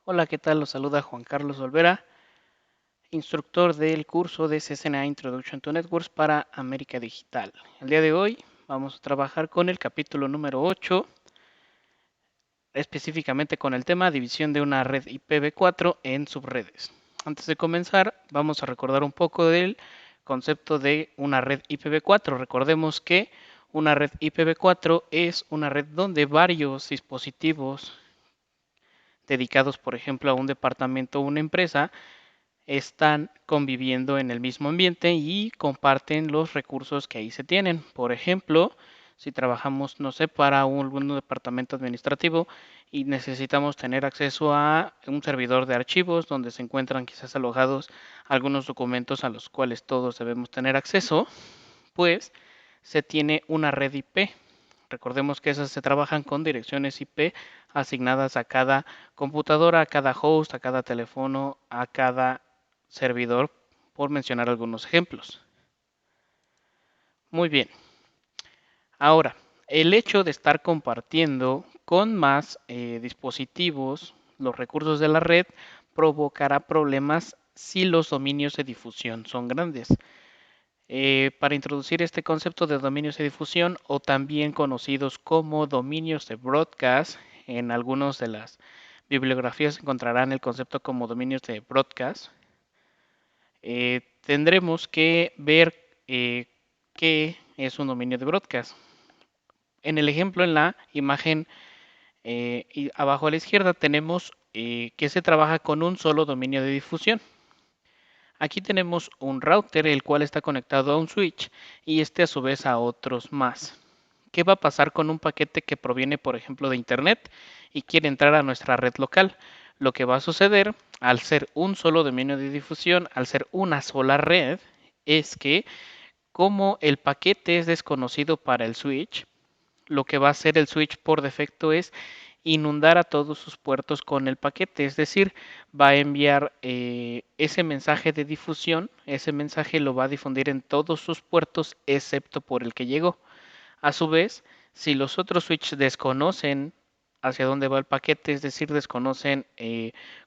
Hola, ¿qué tal? Los saluda Juan Carlos Olvera, instructor del curso de CCNA Introduction to Networks para América Digital. El día de hoy vamos a trabajar con el capítulo número 8, específicamente con el tema división de una red IPv4 en subredes. Antes de comenzar, vamos a recordar un poco del concepto de una red IPv4. Recordemos que una red IPv4 es una red donde varios dispositivos dedicados, por ejemplo, a un departamento o una empresa, están conviviendo en el mismo ambiente y comparten los recursos que ahí se tienen. Por ejemplo, si trabajamos, no sé, para algún departamento administrativo y necesitamos tener acceso a un servidor de archivos donde se encuentran quizás alojados algunos documentos a los cuales todos debemos tener acceso, pues se tiene una red IP. Recordemos que esas se trabajan con direcciones IP asignadas a cada computadora, a cada host, a cada teléfono, a cada servidor, por mencionar algunos ejemplos. Muy bien. Ahora, el hecho de estar compartiendo con más dispositivos los recursos de la red provocará problemas si los dominios de difusión son grandes. Para introducir este concepto de dominios de difusión o también conocidos como dominios de broadcast, en algunas de las bibliografías encontrarán el concepto como dominios de broadcast. Tendremos que ver qué es un dominio de broadcast. En el ejemplo, en la imagen y abajo a la izquierda tenemos que se trabaja con un solo dominio de difusión. Aquí tenemos un router el cual está conectado a un switch y este a su vez a otros más. ¿Qué va a pasar con un paquete que proviene, por ejemplo, de Internet y quiere entrar a nuestra red local? Lo que va a suceder al ser un solo dominio de difusión, al ser una sola red, es que como el paquete es desconocido para el switch, lo que va a hacer el switch por defecto es inundar a todos sus puertos con el paquete, es decir, va a enviar ese mensaje de difusión, ese mensaje lo va a difundir en todos sus puertos excepto por el que llegó. A su vez, si los otros switches desconocen hacia dónde va el paquete, es decir, desconocen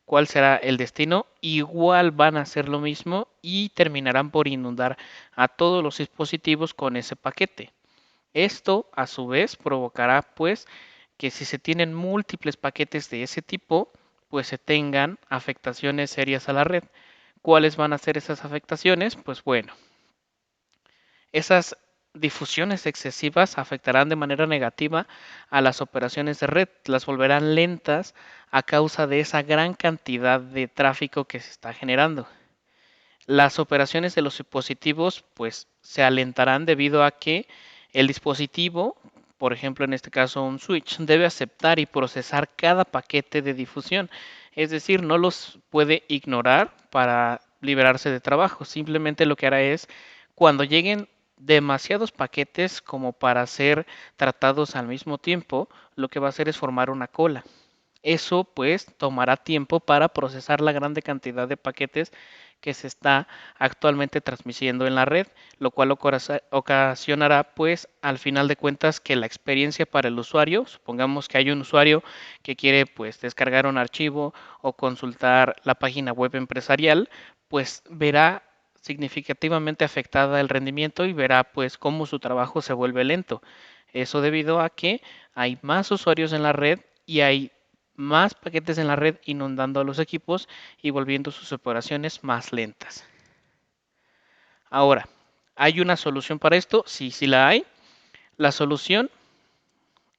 cuál será el destino, igual van a hacer lo mismo y terminarán por inundar a todos los dispositivos con ese paquete. Esto, a su vez, provocará pues que si se tienen múltiples paquetes de ese tipo, pues se tengan afectaciones serias a la red. ¿Cuáles van a ser esas afectaciones? Pues bueno, esas difusiones excesivas afectarán de manera negativa a las operaciones de red, las volverán lentas a causa de esa gran cantidad de tráfico que se está generando. Las operaciones de los dispositivos pues se alentarán debido a que el dispositivo, por ejemplo en este caso un switch, debe aceptar y procesar cada paquete de difusión. Es decir, no los puede ignorar para liberarse de trabajo. Simplemente lo que hará es cuando lleguen demasiados paquetes como para ser tratados al mismo tiempo, lo que va a hacer es formar una cola. Eso pues tomará tiempo para procesar la grande cantidad de paquetes que se está actualmente transmitiendo en la red, lo cual ocasionará pues al final de cuentas que la experiencia para el usuario, supongamos que hay un usuario que quiere pues descargar un archivo o consultar la página web empresarial, pues verá significativamente afectada el rendimiento y verá pues cómo su trabajo se vuelve lento. Eso debido a que hay más usuarios en la red y hay más paquetes en la red inundando a los equipos y volviendo sus operaciones más lentas. Ahora, ¿hay una solución para esto? Sí, sí la hay. La solución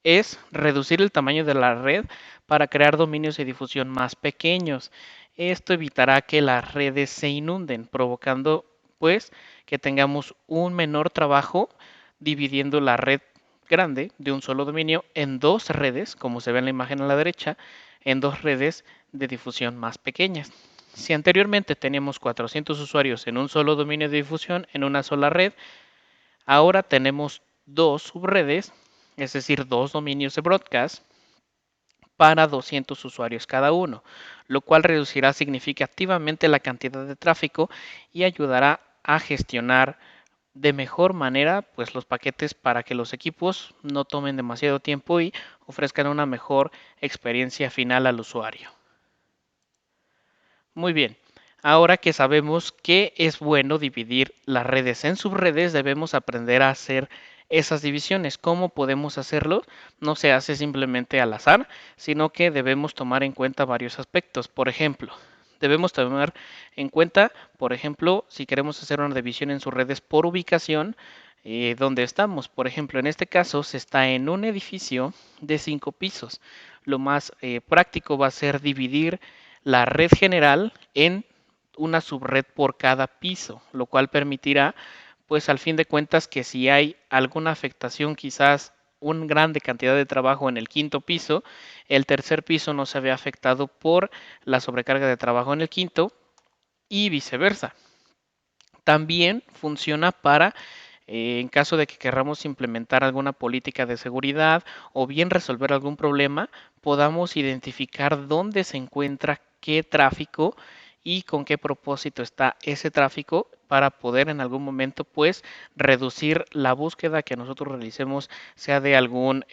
es reducir el tamaño de la red para crear dominios de difusión más pequeños. Esto evitará que las redes se inunden, provocando pues que tengamos un menor trabajo dividiendo la red grande de un solo dominio en dos redes, como se ve en la imagen a la derecha, en dos redes de difusión más pequeñas. Si anteriormente teníamos 400 usuarios en un solo dominio de difusión, en una sola red, ahora tenemos dos subredes, es decir, dos dominios de broadcast para 200 usuarios cada uno, lo cual reducirá significativamente la cantidad de tráfico y ayudará a gestionar de mejor manera pues los paquetes para que los equipos no tomen demasiado tiempo y ofrezcan una mejor experiencia final al usuario. Muy bien. Ahora que sabemos que es bueno dividir las redes en subredes, debemos aprender a hacer esas divisiones. ¿Cómo podemos hacerlo? No se hace simplemente al azar, sino que debemos tomar en cuenta varios aspectos. Por ejemplo, debemos tomar en cuenta, por ejemplo, si queremos hacer una división en subredes por ubicación, donde estamos. Por ejemplo, en este caso se está en un edificio de 5 pisos. Lo más práctico va a ser dividir la red general en una subred por cada piso, lo cual permitirá, pues al fin de cuentas, que si hay alguna afectación, quizás una grande cantidad de trabajo en el quinto piso, el tercer piso no se ve afectado por la sobrecarga de trabajo en el quinto y viceversa. También funciona para, en caso de que queramos implementar alguna política de seguridad o bien resolver algún problema, podamos identificar dónde se encuentra qué tráfico y con qué propósito está ese tráfico para poder en algún momento pues reducir la búsqueda que nosotros realicemos, sea de algún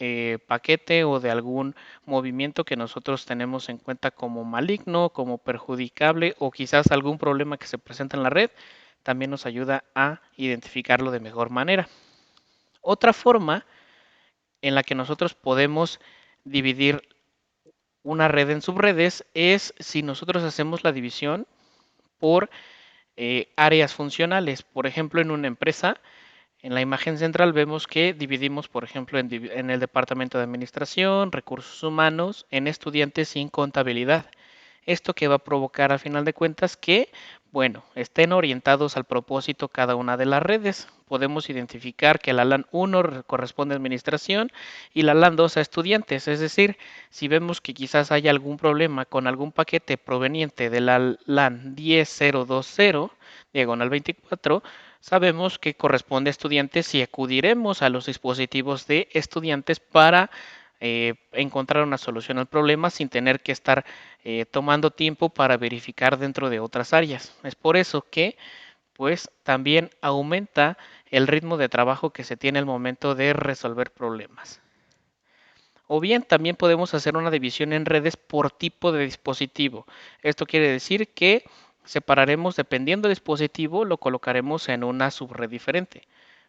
paquete o de algún movimiento que nosotros tenemos en cuenta como maligno, como perjudicable o quizás algún problema que se presenta en la red, también nos ayuda a identificarlo de mejor manera. Otra forma en la que nosotros podemos dividir una red en subredes es si nosotros hacemos la división por áreas funcionales. Por ejemplo, en una empresa, en la imagen central vemos que dividimos, por ejemplo, en el departamento de administración, recursos humanos, en estudiantes sin contabilidad. Esto que va a provocar al final de cuentas que, bueno, estén orientados al propósito cada una de las redes. Podemos identificar que la LAN 1 corresponde a administración y la LAN 2 a estudiantes. Es decir, si vemos que quizás haya algún problema con algún paquete proveniente de la LAN 10020, diagonal 24, sabemos que corresponde a estudiantes y acudiremos a los dispositivos de estudiantes para encontrar una solución al problema sin tener que estar tomando tiempo para verificar dentro de otras áreas. Es por eso que pues también aumenta el ritmo de trabajo que se tiene al momento de resolver problemas. O bien también podemos hacer una división en redes por tipo de dispositivo. Esto quiere decir que separaremos dependiendo del dispositivo, lo colocaremos en una subred diferente.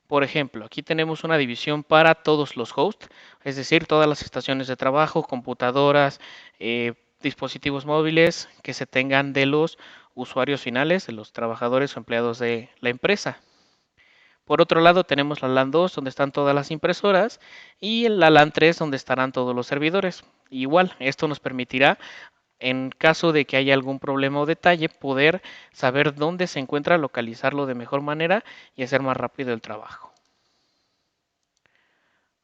Por ejemplo, aquí tenemos una división para todos los hosts, es decir, todas las estaciones de trabajo, computadoras, dispositivos móviles que se tengan de los usuarios finales, de los trabajadores o empleados de la empresa. Por otro lado, tenemos la LAN 2, donde están todas las impresoras, y la LAN 3, donde estarán todos los servidores. Igual, esto nos permitirá, en caso de que haya algún problema o detalle, poder saber dónde se encuentra, localizarlo de mejor manera y hacer más rápido el trabajo.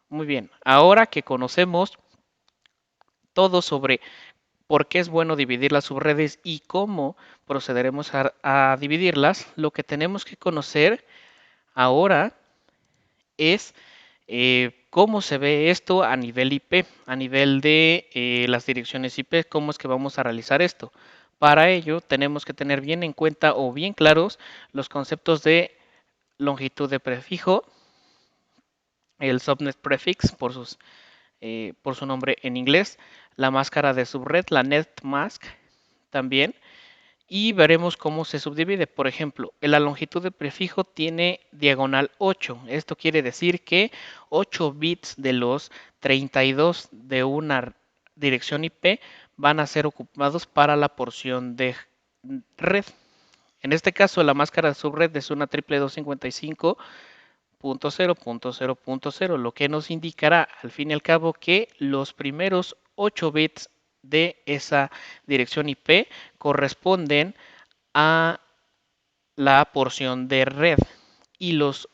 Muy bien, ahora que conocemos todo sobre por qué es bueno dividir las subredes y cómo procederemos a dividirlas, lo que tenemos que conocer ahora es cómo se ve esto a nivel IP, a nivel de las direcciones IP, cómo es que vamos a realizar esto. Para ello tenemos que tener bien en cuenta o bien claros los conceptos de longitud de prefijo, el subnet prefix por su nombre en inglés, la máscara de subred, la net mask también, y veremos cómo se subdivide. Por ejemplo, la longitud de prefijo tiene diagonal 8. Esto quiere decir que 8 bits de los 32 de una dirección IP van a ser ocupados para la porción de red. En este caso, la máscara de subred es una triple 255.0.0.0, lo que nos indicará al fin y al cabo que los primeros 8 bits de esa dirección IP corresponden a la porción de red y los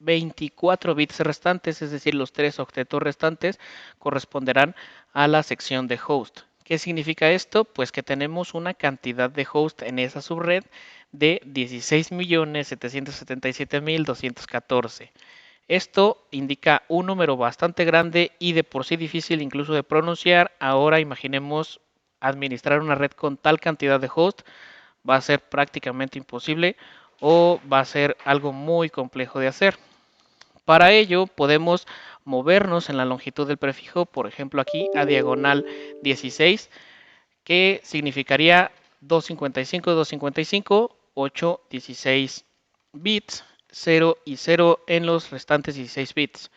24 bits restantes, es decir, los 3 octetos restantes, corresponderán a la sección de host. ¿Qué significa esto? Pues que tenemos una cantidad de host en esa subred de 16.777.214. Esto indica un número bastante grande y de por sí difícil incluso de pronunciar. Ahora imaginemos administrar una red con tal cantidad de host, va a ser prácticamente imposible o va a ser algo muy complejo de hacer. Para ello podemos movernos en la longitud del prefijo, por ejemplo aquí a diagonal 16, que significaría 255, 255, 8, 16 bits, 0 y 0 en los restantes 16 bits,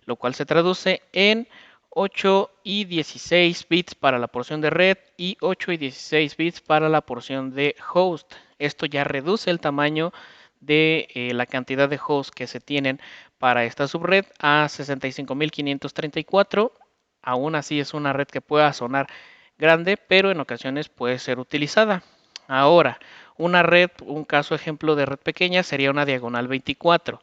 lo cual se traduce en 8 y 16 bits para la porción de red y 8 y 16 bits para la porción de host. Esto ya reduce el tamaño de la cantidad de hosts que se tienen para esta subred a 65.534. Aún así es una red que pueda sonar grande, pero en ocasiones puede ser utilizada. Ahora, una red, un caso ejemplo de red pequeña sería una diagonal 24.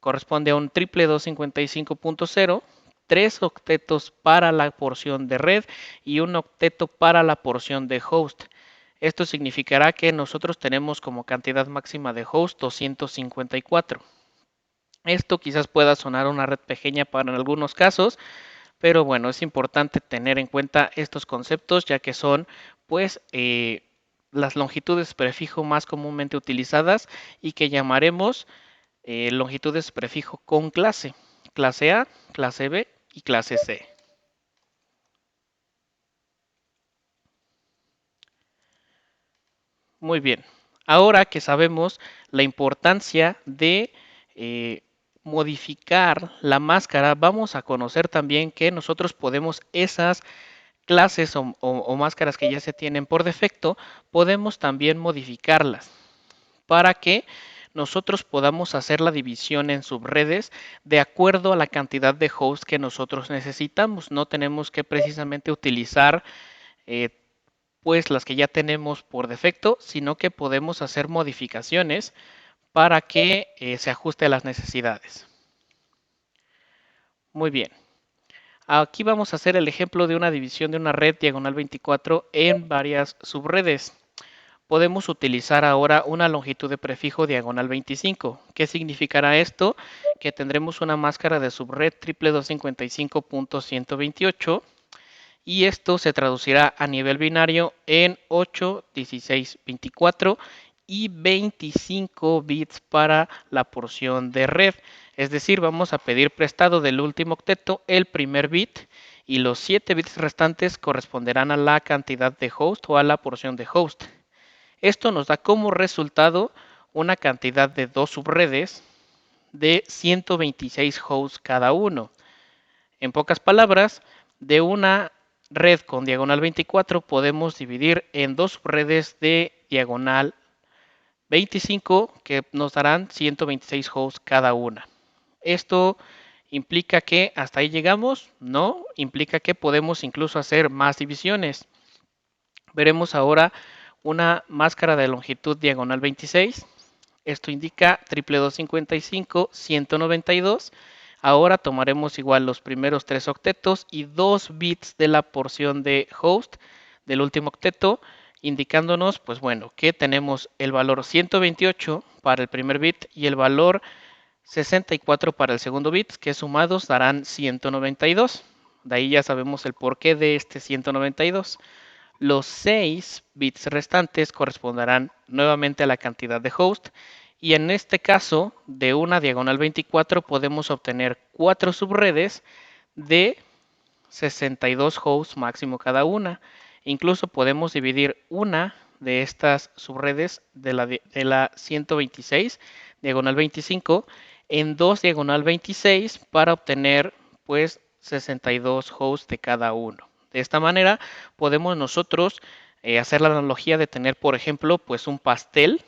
Corresponde a un triple 255.0, 3 octetos para la porción de red y un octeto para la porción de host. Esto significará que nosotros tenemos como cantidad máxima de host 254. Esto quizás pueda sonar una red pequeña para algunos casos, pero bueno, es importante tener en cuenta estos conceptos ya que son pues las longitudes prefijo más comúnmente utilizadas y que llamaremos longitudes prefijo con clase. Clase A, clase B y clase C. Muy bien. Ahora que sabemos la importancia de modificar la máscara, vamos a conocer también que nosotros podemos esas clases o máscaras que ya se tienen por defecto, podemos también modificarlas para que nosotros podamos hacer la división en subredes de acuerdo a la cantidad de hosts que nosotros necesitamos. No tenemos que precisamente utilizar eh, pues las que ya tenemos por defecto, sino que podemos hacer modificaciones para que se ajuste a las necesidades. Muy bien. Aquí vamos a hacer el ejemplo de una división de una red diagonal 24 en varias subredes. Podemos utilizar ahora una longitud de prefijo diagonal 25. ¿Qué significará esto? Que tendremos una máscara de subred triple 255.128 y esto se traducirá a nivel binario en 8, 16, 24 y 25 bits para la porción de red. Es decir, vamos a pedir prestado del último octeto el primer bit y los 7 bits restantes corresponderán a la cantidad de host o a la porción de host. Esto nos da como resultado una cantidad de dos subredes de 126 hosts cada uno. En pocas palabras, de una red con diagonal 24 podemos dividir en dos subredes de diagonal 25 que nos darán 126 hosts cada una. Esto implica que hasta ahí llegamos, no, implica que podemos incluso hacer más divisiones. Veremos ahora una máscara de longitud diagonal 26. Esto indica triple 255, 192. Ahora tomaremos igual los primeros tres octetos y 2 bits de la porción de host del último octeto, indicándonos, pues bueno, que tenemos el valor 128 para el primer bit y el valor 64 para el segundo bit, que sumados darán 192. De ahí ya sabemos el porqué de este 192. Los 6 bits restantes corresponderán nuevamente a la cantidad de host y en este caso de una diagonal 24 podemos obtener 4 subredes de 62 hosts máximo cada una. Incluso podemos dividir una de estas subredes de la 126 diagonal 25 en 2 diagonal 26 para obtener pues 62 hosts de cada uno. De esta manera podemos nosotros hacer la analogía de tener, por ejemplo, pues un pastel,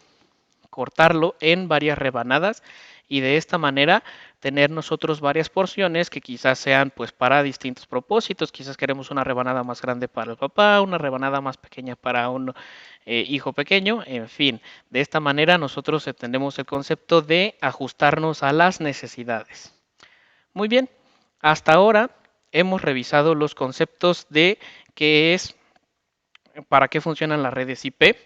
cortarlo en varias rebanadas y de esta manera tener nosotros varias porciones que quizás sean pues para distintos propósitos. Quizás queremos una rebanada más grande para el papá, una rebanada más pequeña para un hijo pequeño, en fin. De esta manera nosotros entendemos el concepto de ajustarnos a las necesidades. Muy bien, hasta ahora hemos revisado los conceptos de qué es, para qué funcionan las redes IP.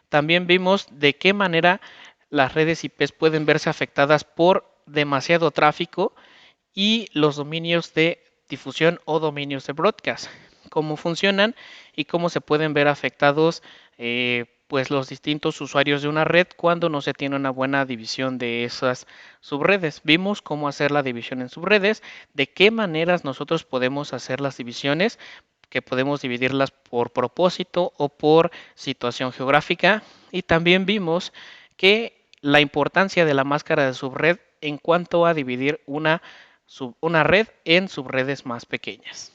También vimos de qué manera las redes IP pueden verse afectadas por demasiado tráfico y los dominios de difusión o dominios de broadcast, cómo funcionan y cómo se pueden ver afectados pues los distintos usuarios de una red cuando no se tiene una buena división de esas subredes. Vimos cómo hacer la división en subredes, de qué maneras nosotros podemos hacer las divisiones que podemos dividirlas por propósito o por situación geográfica. Y también vimos que la importancia de la máscara de subred en cuanto a dividir una red en subredes más pequeñas.